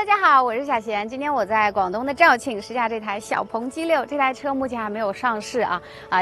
大家好，我是小贤。今天我在广东的肇庆试驾这台小鹏 G6，这台车目前还没有上市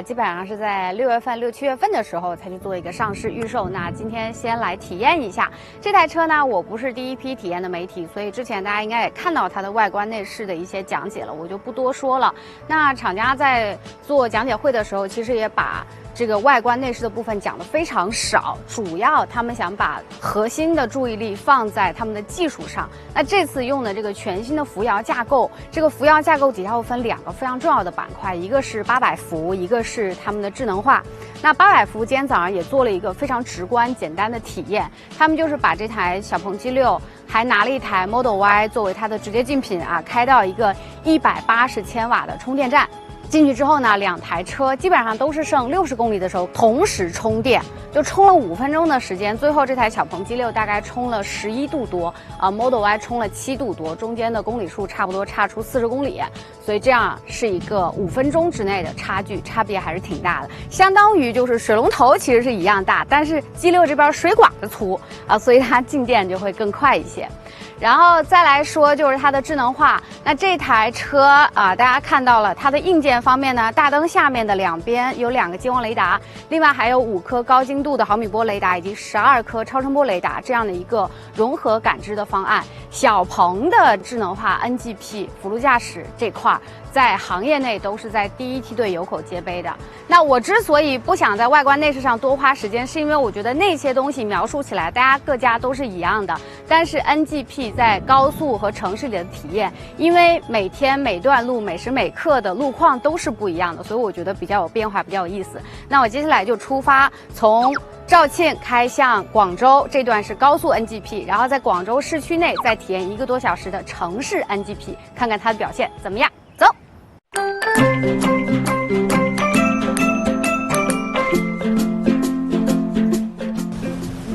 基本上是在6月份、6、7月份的时候才去做一个上市预售。那今天先来体验一下这台车呢，我不是第一批体验的媒体，所以之前大家应该也看到它的外观内饰的一些讲解了，我就不多说了。那厂家在做讲解会的时候，其实也把这个外观内饰的部分讲得非常少，主要他们想把核心的注意力放在他们的技术上。那这次用的这个全新的扶摇架构，这个扶摇架构底下会分2个非常重要的板块，一个是800伏，一个是他们的智能化。那800伏今天早上也做了一个非常直观简单的体验，他们就是把这台小鹏 G6还拿了一台 Model Y 作为它的直接竞品开到一个180千瓦的充电站。进去之后呢，2台车基本上都是剩60公里的时候同时充电，就充了5分钟的时间。最后这台小鹏 G6大概充了11度多，Model Y 充了7度多，中间的公里数差不多差出40公里，所以这样是一个5分钟之内的差距，差别还是挺大的。相当于就是水龙头其实是一样大，但是 G6 这边水管的粗所以它进电就会更快一些。然后再来说就是它的智能化，那这台车大家看到了它的硬件方面呢，大灯下面的2边有2个激光雷达，另外还有5颗高精度的毫米波雷达以及12颗超声波雷达，这样的一个融合感知的方案。小鹏的智能化 NGP 辅助驾驶这块在行业内都是在第一梯队有口皆碑的。那我之所以不想在外观内饰上多花时间，是因为我觉得那些东西描述起来大家各家都是一样的，但是 NGP 在高速和城市里的体验，因为每天每段路每时每刻的路况都是不一样的，所以我觉得比较有变化，比较有意思。那我接下来就出发，从肇庆开向广州，这段是高速 NGP， 然后在广州市区内再体验1个多小时的城市 NGP， 看看它的表现怎么样。走。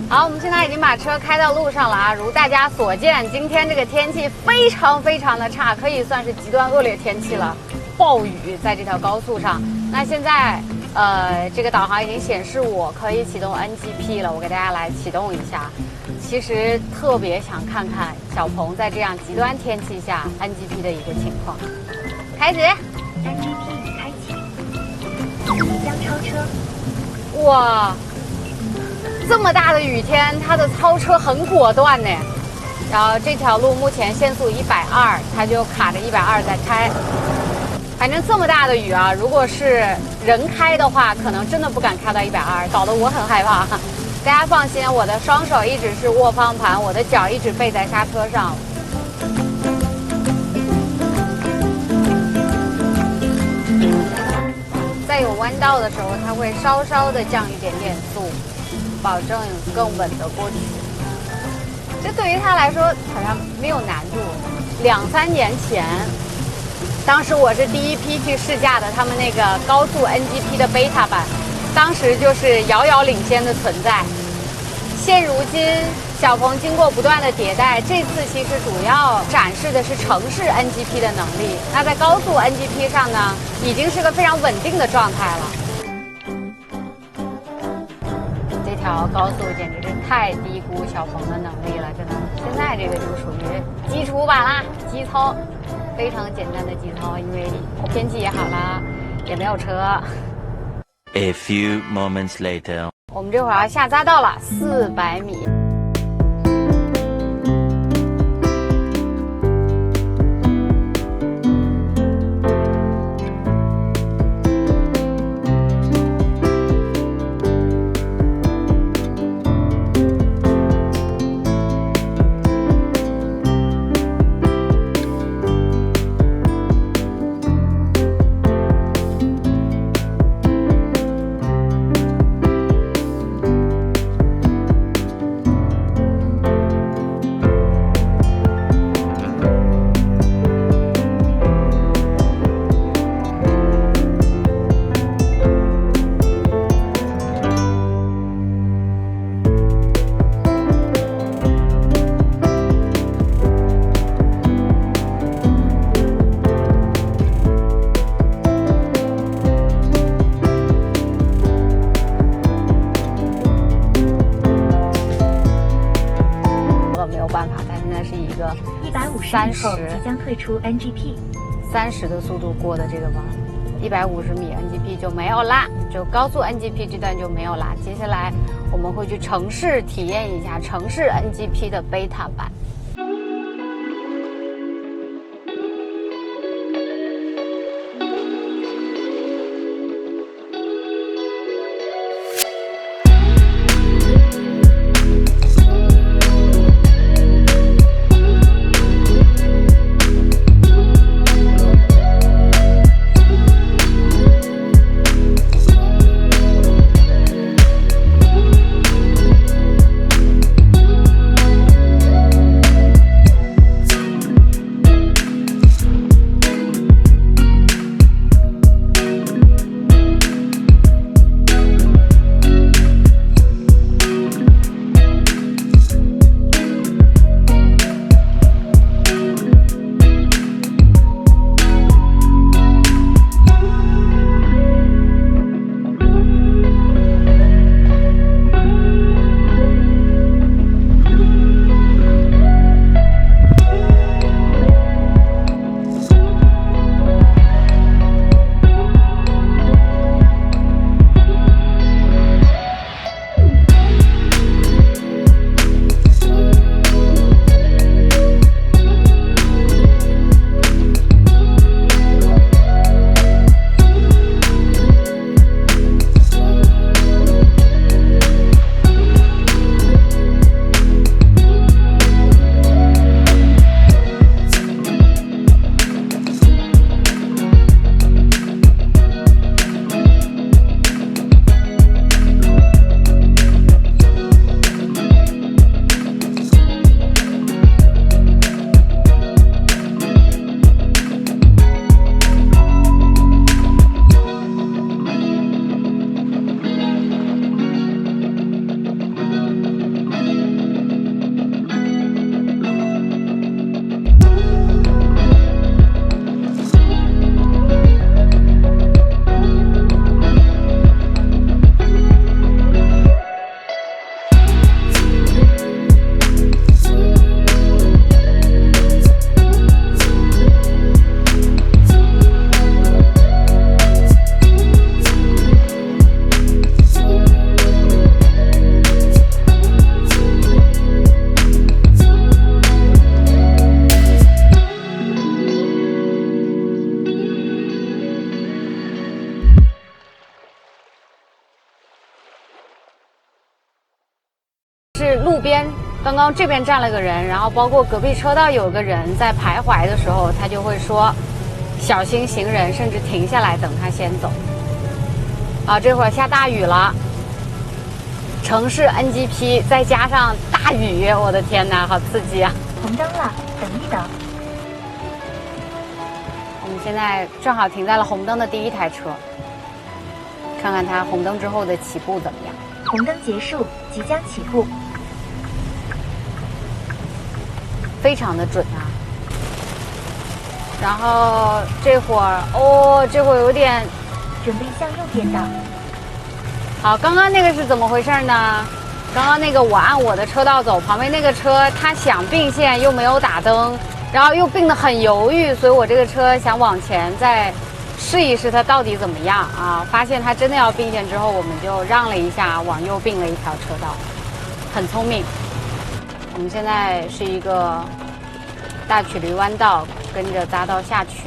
好，我们现在已经把车开到路上了如大家所见，今天这个天气非常非常的差，可以算是极端恶劣天气了，暴雨在这条高速上。那现在这个导航已经显示我可以启动 NGP 了，我给大家来启动一下。其实特别想看看小鹏在这样极端天气下 NGP 的一个情况。开始 NGP 开启，即将超车。哇，这么大的雨天，它的超车很果断呢。然后这条路目前限速120，它就卡着120在开。反正这么大的雨如果是人开的话，可能真的不敢开到120，搞得我很害怕。大家放心，我的双手一直是握方向盘，我的脚一直背在刹车上。在有弯道的时候，它会稍稍的降一点点速，保证更稳得过去。这对于他来说好像没有难度。2、3年前，当时我是第一批去试驾的他们那个高速 NGP 的 beta 版，当时就是遥遥领先的存在。现如今小鹏经过不断的迭代，这次其实主要展示的是城市 NGP 的能力。那在高速 NGP 上呢，已经是个非常稳定的状态了。这条高速简直是太低估小鹏的能力了，真的。现在这个就属于基础版啦，基操，非常简单的基操，因为天气也好了，也没有车。A few moments later， 我们这会儿要下匝道了，400米。150米后即将退出 NGP。30的速度过的这个弯，150米 NGP 就没有啦，就高速 NGP 这段就没有啦。接下来我们会去城市体验一下城市 NGP 的贝塔版。是路边，刚刚这边站了个人，然后包括隔壁车道有个人在徘徊的时候，他就会说小心行人，甚至停下来等他先走。啊，这会儿下大雨了，城市 NGP 再加上大雨，我的天哪，好刺激啊！红灯了，等一等。我们现在正好停在了红灯的第一台车，看看它红灯之后的起步怎么样。红灯结束，即将起步。非常的准啊。然后这会儿哦，这会儿有点准备向右变道。好，刚刚那个是怎么回事呢？刚刚那个我按我的车道走，旁边那个车他想并线又没有打灯，然后又并得很犹豫，所以我这个车想往前再试一试它到底怎么样啊。发现它真的要并线之后，我们就让了一下，往右并了一条车道，很聪明。我们现在是一个大曲驴弯道，跟着匝道下去。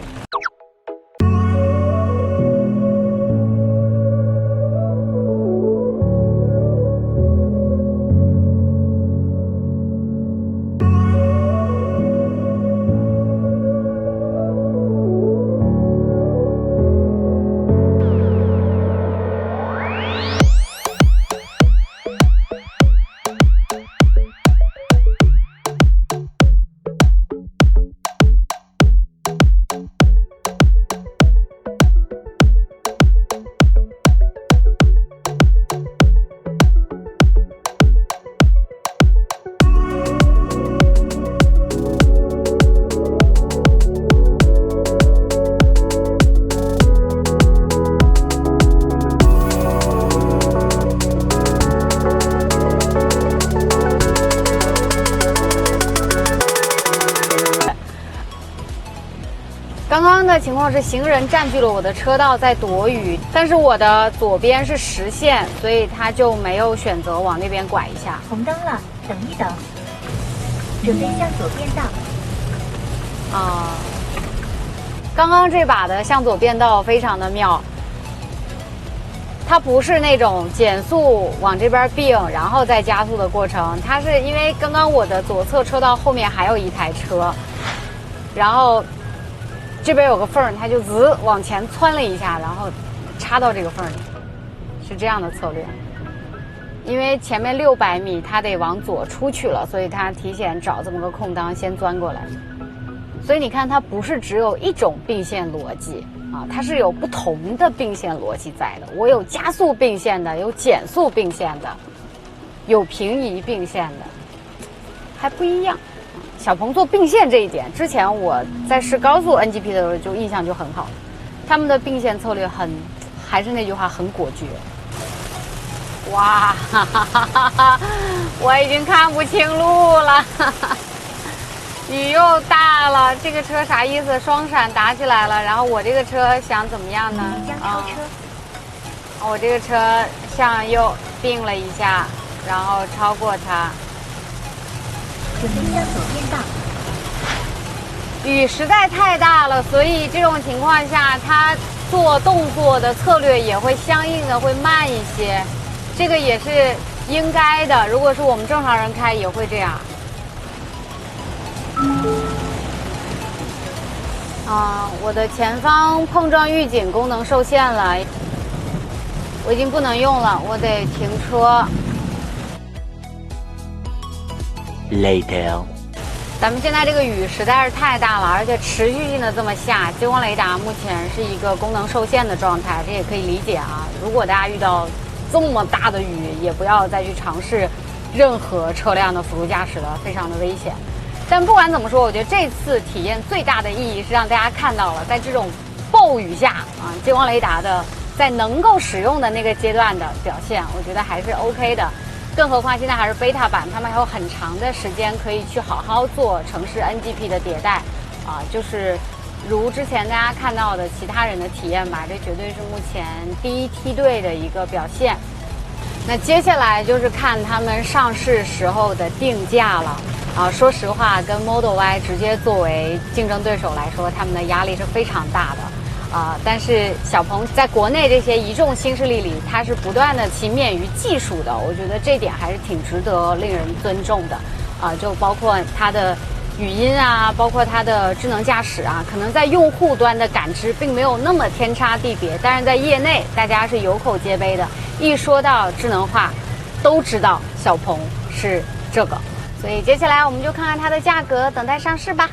刚刚的情况是行人占据了我的车道在躲雨，但是我的左边是实线，所以他就没有选择往那边拐一下。红灯了，等一等。准备向左变道。刚刚这把的向左变道非常的妙，它不是那种减速往这边并然后再加速的过程，它是因为刚刚我的左侧车道后面还有一台车，然后这边有个缝儿，它就滋往前窜了一下，然后插到这个缝里，是这样的策略。因为前面600米它得往左出去了，所以它提前找这么个空当先钻过来。所以你看，它不是只有一种并线逻辑啊，它是有不同的并线逻辑在的。我有加速并线的，有减速并线的，有平移并线的，还不一样。小鹏做并线这一点，之前我在试高速 NGP 的时候就印象就很好，他们的并线策略还是那句话，很果决。哇，哈哈哈哈，我已经看不清路了，哈哈，雨又大了，这个车啥意思？双闪打起来了，然后我这个车想怎么样呢？即将超车。我这个车向右并了一下，然后超过它。准备向左变道。雨实在太大了，所以这种情况下，它做动作的策略也会相应的会慢一些。这个也是应该的，如果是我们正常人开也会这样。我的前方碰撞预警功能受限了，我已经不能用了，我得停车。Later. 咱们现在这个雨实在是太大了，而且持续性的这么下，激光雷达目前是一个功能受限的状态，这也可以理解啊。如果大家遇到这么大的雨，也不要再去尝试任何车辆的辅助驾驶了，非常的危险。但不管怎么说，我觉得这次体验最大的意义是让大家看到了，在这种暴雨下激光雷达的在能够使用的那个阶段的表现，我觉得还是 OK 的。更何况现在还是 beta 版，他们还有很长的时间可以去好好做城市 NGP 的迭代就是如之前大家看到的其他人的体验吧，这绝对是目前第一梯队的一个表现。那接下来就是看他们上市时候的定价了说实话，跟 Model Y 直接作为竞争对手来说，他们的压力是非常大的但是小鹏在国内这些一众新势力里，它是不断的勤勉于技术的，我觉得这点还是挺值得令人尊重的就包括它的语音包括它的智能驾驶可能在用户端的感知并没有那么天差地别，但是在业内大家是有口皆碑的，一说到智能化，都知道小鹏是这个。所以接下来我们就看看它的价格，等待上市吧。